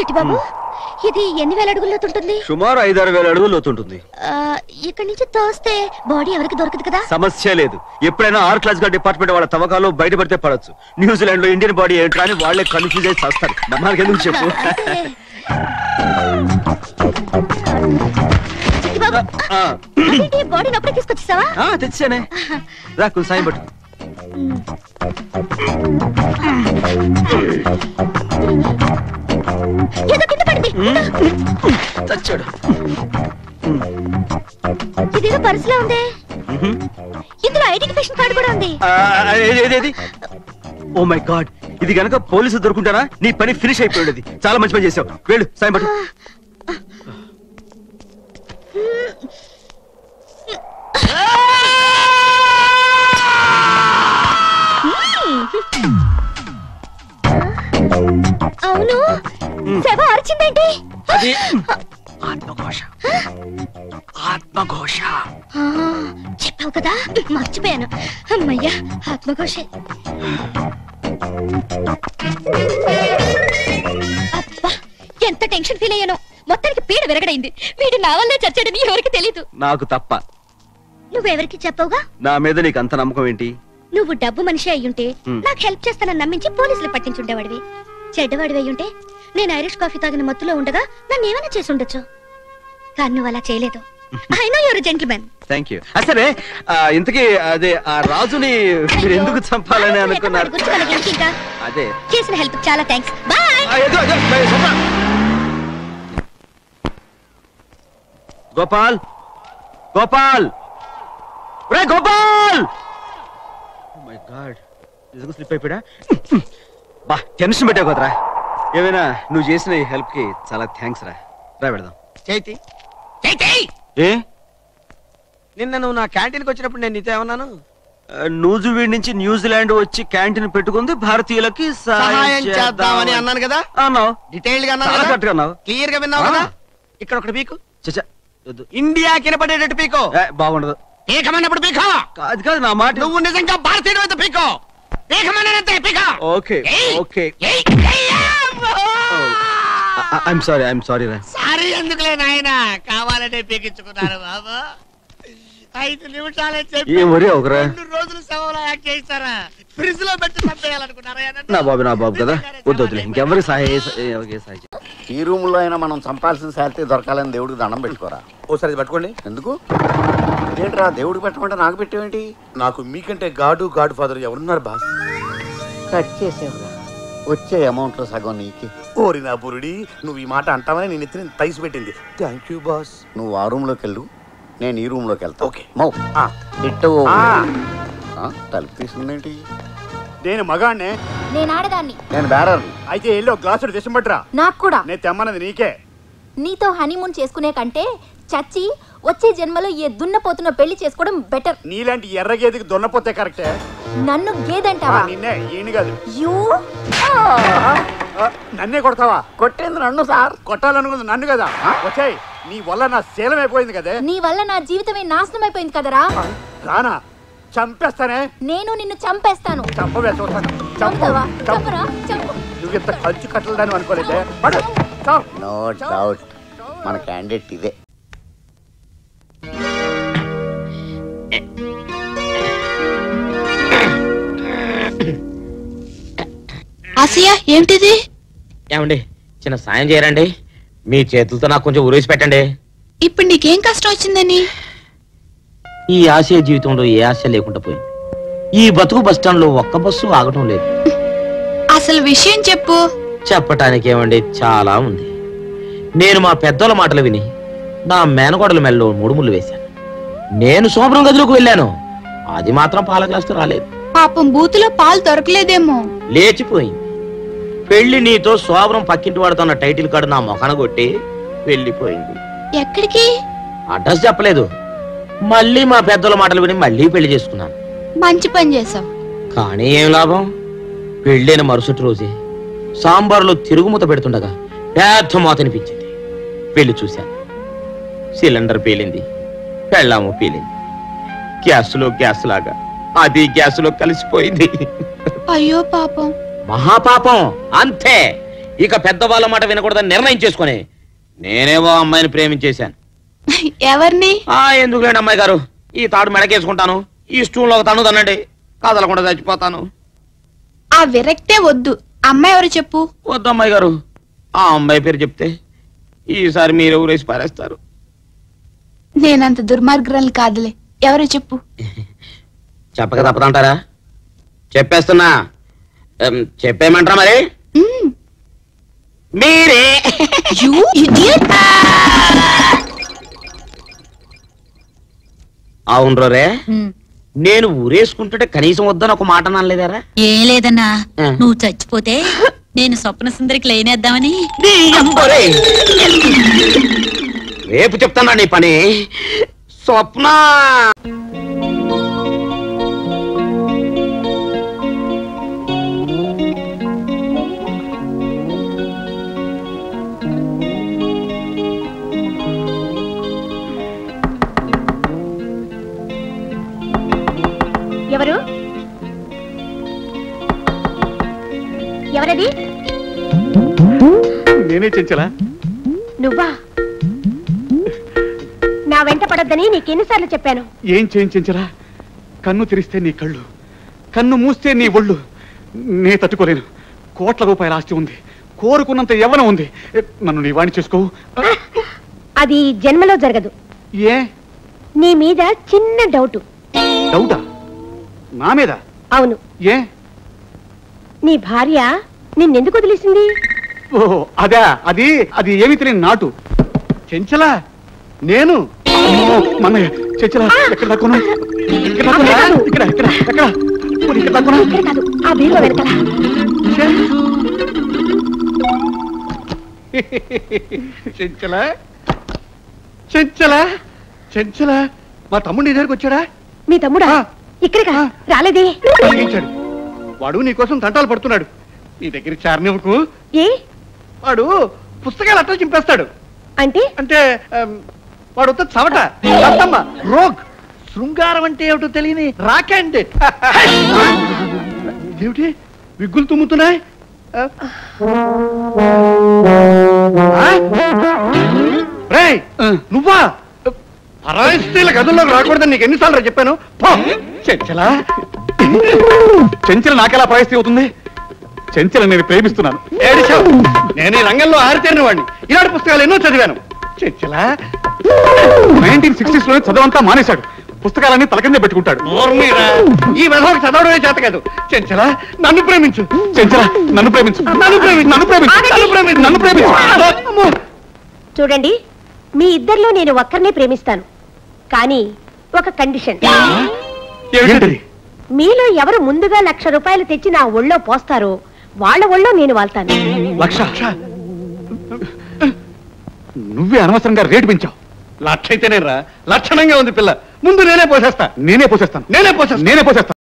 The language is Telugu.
చిట్టిబాబు ఇది ఎన్ని వేల అడుగుల లోతుంటుంది? సుమారు 5-6 వేల అడుగుల లోతుంటుంది. ఇక్కడి నుంచి తోస్తే బాడీ ఎవరికి దొరకదు కదా? సమస్య లేదు. ఎప్పుడైనా ఆర్ క్లాస్ గా డిపార్ట్మెంట్ వాళ్ళ తవ్వకాలు బయటపడితే పడచ్చు. న్యూజిలాండ్ లో ఇండియన్ బాడీ ఏంటో అని వాళ్ళే కన్ఫ్యూజ్ అయి చేస్తారు. మనకి ఎందుకు చెప్పు. బాడీ నప్పుడే తీసుకొచ్చేసావా? తెచ్చానే. రా కొంచెం సాయం పట్టు. చచ్చాడు. ఇదేదో పర్సులో ఉంది. ఇందులో ఐడెంటిఫికేషన్ కార్డు కూడా ఉంది. ఓ మై గాడ్, ఇది గనక పోలీసు దొరుకుంటారా నీ పని ఫినిష్ అయిపోయేది. చాలా మంచి పని చేసావు. వెళ్ళు సాయం పట్టు. అవును, శవ అరిచిందేంటి? అది ఆత్మఘోష. ఆత్మఘోష చెప్పావు కదా, మర్చిపోయాను. అమ్మయ్యా, ఆత్మఘోషే. అబ్బా, ఎంత టెన్షన్ ఫీల్ అయ్యాను. మొత్తానికి పీడ విరగడైంది. వీడు నా వల్లే చచ్చాడని ఎవరికి తెలీదు. నాకు తప్ప. నువ్వెవరికి చెప్పవుగా? నా మీద నీకు అంత నమ్మకం ఏంటి? నువ్వు డబ్బు మనిషి అయ్యుంటే నాకు హెల్ప్ చేస్తానని నమ్మించి పోలీసులు పట్టించుండేవాడివి. చెడ్డవాడివి అయ్యుంటే నేను ఐరిష్ కాఫీ తాగిన మత్తులో ఉండగా నన్ను ఏమైనా చేసి ఉండొచ్చు. కానీ నువ్వు అలా చేయలేదు. I know your gentlemen. Thank you. సరే, ఇంతకీ అదే ఆ రాజుని మీరు ఎందుకు చంపాలని అనుకున్నారు? అదే చేసిన హెల్ప్ చాలా థ్యాంక్స్. బాయ్. గోపాల్, గోపాల్, రే గోపాల్. ఓ మై గాడ్, నిజంగా స్లిప్ అయిపోయా. బా, టెన్షన్ పెట్టావు కదరా. ఏమైనా నువ్వు చేసిన ఈ హెల్ప్ కి చాలా థ్యాంక్స్ రా. రా పెడదాం. చైతి, చైతి, ఏ నిన్న నువ్వు నా క్యాంటీన్కి వచ్చినప్పుడు నేను నీతో ఏమన్నాను? నూజివీడ్ నుంచి న్యూజిలాండ్ వచ్చి క్యాంటీన్ పెట్టుకుంది భారతీయులకి సహాయం చేద్దామని అన్నాను కదా. అన్నావు. డీటెయిల్డ్ గా అన్నాను, క్లియర్ గా విన్నావు కదా. ఇక్కడ ఒకటి పీకు. ఇండియా కినపడేటట్టు పీకో. బాగుండదు. పీకమన్నప్పుడు పీకో. అది కాదు నా మాట. నువ్వు నిజంగా భారతీయుడు అయితే పీకో. పీకమన్నంతే పీకో. Okay okay. ఐఎమ్ సారీ రా. సారీ ఎందుకులే నాయనా, కావాలంటే పీకించుకున్నాను బాబు. 5 నిమిషాలే చెప్పి 2 రోజులు సేవలో యాక్ట్ చేస్తారా? ఫ్రిడ్జ్ లో పెట్టి చంపేయాలనుకున్నారా? నా బాబు కదా, వద్దులే. ఇంకెవరికి సాయం. ఈ రూమ్ లో అయినా మనం చంపాల్సిన శాలరీ దొరకాలని దేవుడికి దండం పెట్టుకోరా. ఓసారి పట్టుకోండి. ఎందుకు ఏంట్రా దేవుడికి పెట్టమంటే నాకు పెట్టేవేంటి? నాకు మీకంటే గాడ్ ఫాదర్ ఎవరున్నారు బాస్? కట్ చేసేవరా, వచ్చే అమౌంట్ లో సగం నీకి. ఓరి నా బురుడి, నువ్వు ఈ మాట అంటావని నేను ఎత్తిన తైసి పెట్టింది. Thank you boss. నువ్వు ఆ రూమ్ లోకి వెళ్ళు, నేను ఈ రూమ్ లోకి వెళ్తా. ఓకే. మౌ తలుపు తీసుకుందేంటి? నేను మగాడినే. నేను ఆడదాన్ని. నేను బేరర్. అయితే ఎల్లో గ్లాసుడు దేశం పట్టరా. నాకు కూడా. నేను తెమ్మన్నది నీకే. నీతో హనీమూన్ చేసుకునే కంటే చచ్చి వచ్చే జన్మలో ఏ దున్నపోతున్న పెళ్లి చేసుకోవడం బెటర్. నీలాంటి ఎర్ర గేదెకి దున్నపోతే కరెక్టే. నన్ను గేదంటావా? నిన్నే, ఈయన కాదు. నన్నే కొడతావా? కొట్టేంది నన్ను సార్. కొట్టాలనుకుంది నన్ను కదా. వచ్చాయి, నీ వల్ల నా శీలం అయిపోయింది కదే. నీ వల్ల నా జీవితమే నాశనం అయిపోయింది కదరా. రానా, చంపేస్తానే. నేను నిన్ను చంపేస్తాను. చంపవే, చూస్తాను. చంపుతావా? చంపరా, చంపు. నువ్వు ఇంత ఖర్చు కట్టలేదని అనుకోలేదే. నో డౌట్ మన క్యాండిడేట్ ఇదే. ఆసియా, ఏమిటిది? ఏమండి, చిన్న సాయం చేయరండి. మీ చేతులతో నాకు కొంచెం ఉరేసి పెట్టండి. ఇప్పుడు నీకేం కష్టం వచ్చిందని? ఈ ఆసియా జీవితంలో ఏ ఆశ లేకుండా పోయింది. ఈ బతుకు బస్టాండ్ లో ఒక్క బస్సు ఆగటం లేదు. అసలు విషయం చెప్పు. చెప్పటానికి ఏమండి, చాలా ఉంది. నేను మా పెద్దోళ్ళ మాటలు విని నా మేనగోడల మెల్లో 3 ముళ్ళు వేశాను. నేను శోభనం గదిలోకి వెళ్ళాను, అది మాత్రం పాల గ్లాసుతో రాలేదు. పాపం బూతులో పాలు దొరకలేదేమో. లేచిపోయింది. పెళ్లి నీతో శోభనం పక్కింటి వాడుతున్న టైటిల్ కార్డు నా మొఖాన కొట్టి వెళ్ళిపోయింది. ఎక్కడికి? అడ్రస్ చెప్పలేదు. మళ్ళీ మా పెద్దల మాటలు విని మళ్ళీ పెళ్లి చేసుకున్నాను. మంచి పని చేసావు. కానీ ఏం లాభం? పెళ్ళైన మరుసటి రోజే సాంబార్లో తిరుగుమూత పెడుతుండగా పెద్ద మూత అనిపించింది. పెళ్లి చూశాను. సిలిండర్ పేలింది, పెళ్ళాము పేలింది. గ్యాస్ లాగా అది గ్యాస్ లో కలిసిపోయింది. అయ్యో పాపం. మహాపాపం అంతే. ఇక పెద్దవాళ్ళ మాట వినకూడదని నిర్ణయం చేసుకుని నేనేవో అమ్మాయిని ప్రేమించేశాను. ఎవరిని? ఎందుకులేండి అమ్మాయి గారు, ఈ తాడు మెడకేసుకుంటాను, ఈ స్టూల్లో ఒక తను తనండి, కదలకుండా చచ్చిపోతాను. ఆ విరక్తే వద్దు. అమ్మాయి ఎవరు చెప్పు. వద్దు అమ్మాయి గారు, ఆ అమ్మాయి పేరు చెప్తే ఈసారి మీరు ఊరేసి పారేస్తారు. నేనంత దుర్మార్గురాలు కాదులే. ఎవరో చెప్పు. చెప్పక తప్పదంటారా? చెప్పేస్తున్నా. చెప్పేయమంటారా మరి? మీరే. అవును రే, నేను ఊరేసుకుంటుంటే కనీసం వద్దని ఒక మాట అనలేదారా? ఏం లేదన్నా, నువ్వు చచ్చిపోతే నేను స్వప్న సుందరికి లేనేద్దామని. రేపు చెప్తానా నీ పని. స్వప్న ఎవరు? ఎవరది? నేనే చెంచలా. నువ్వా? నా వెంట పడొద్దని నీకెన్నిసార్లు చెప్పాను. ఏం చేయించరా? కన్ను తెరిస్తే నీ కళ్ళు, కన్ను మూస్తే నీ ఒళ్ళు. నే తట్టుకోలేను. కోట్ల రూపాయల ఆస్తి ఉంది, కోరుకున్నంత యవ్వనం ఉంది. నన్ను నీ వాణి చేసుకోవు. అది జన్మలో జరగదు. ఏ? నీ మీద చిన్న డౌట్. డౌటా? నా మీద? అవును. ఏ? నీ భార్య నిన్నెందుకు వదిలేసింది? ఓ అదా, అది అది ఏమి తెలియని నాటు. చెంచలా నేను మన్నయ్య. చెంచలా ఎక్కడ దాక్కున్నా? ఇక్కడ ఇక్కడ ఇక్కడ ఎక్కడ? ఇక్కడ దాక్కున్నా? ఇక్కడ కాదు, ఆ బీరువా వెనకాల. చెంచలా చెంచలా చెంచలా మా తమ్ముడు నీ దగ్గరికి వచ్చాడా? మీ తమ్ముడా? ఇక్కడికా రాలేదే. వాడు నీకోసం తంటాలు పడుతున్నాడు. నీ దగ్గరికి చారనివ్వకు. ఏ? వాడు పుస్తకాలు అట్లా చింపేస్తాడు. అంటే? అంటే వాడు వద్ద చవట, అత్తమ్మ, రోగ్. శృంగారం అంటే ఏమిటో తెలియని రాకండి. ఏమిటి విగ్గులు తుమ్ముతున్నాయి? రేయ్ నువ్వా? పరాయి స్త్రీల గదుల్లోకి రాకూడదని నీకు ఎన్నిసార్లు చెప్పాను. చెంచలా చెంచల నాకెలా పరాయి అవుతుంది? చెంచల నేను ప్రేమిస్తున్నాను. ఏడిచావు. నేను ఈ రంగంలో ఆరితేరిన వాడిని. ఇలాంటి పుస్తకాలు ఎన్నో చదివాను. చెంచలా 1960s లో చదవంతా మానేశాడు. పుస్తకాలన్నీ తలకిందే పెట్టుకుంటాడు. ఈ విధంగా చదవడమే చేత కాదు. చెంచలా నన్ను ప్రేమించు. చెంచలా నన్ను ప్రేమించు. నన్ను ప్రేమించు. నన్ను ప్రేమించు. నన్ను ప్రేమించు. నన్ను ప్రేమించు. చూడండి, మీ ఇద్దరిలో నేను ఒక్కరినే ప్రేమిస్తాను, కానీ ఒక కండిషన్. మీలో ఎవరు ముందుగా 1,00,000 రూపాయలు తెచ్చి నా ఒళ్ళో పోస్తారో వాళ్ళ ఒళ్ళో నేను వాళ్తాను. 1,00,000? నువ్వే అనవసరంగా రేటు పెంచావు. 1,00,000 అయితేనే రా. లక్షణంగా ఉంది పిల్ల. ముందు నేనే పోసేస్తా. నేనే పోసేస్తాను. నేనే పోసేస్తాను.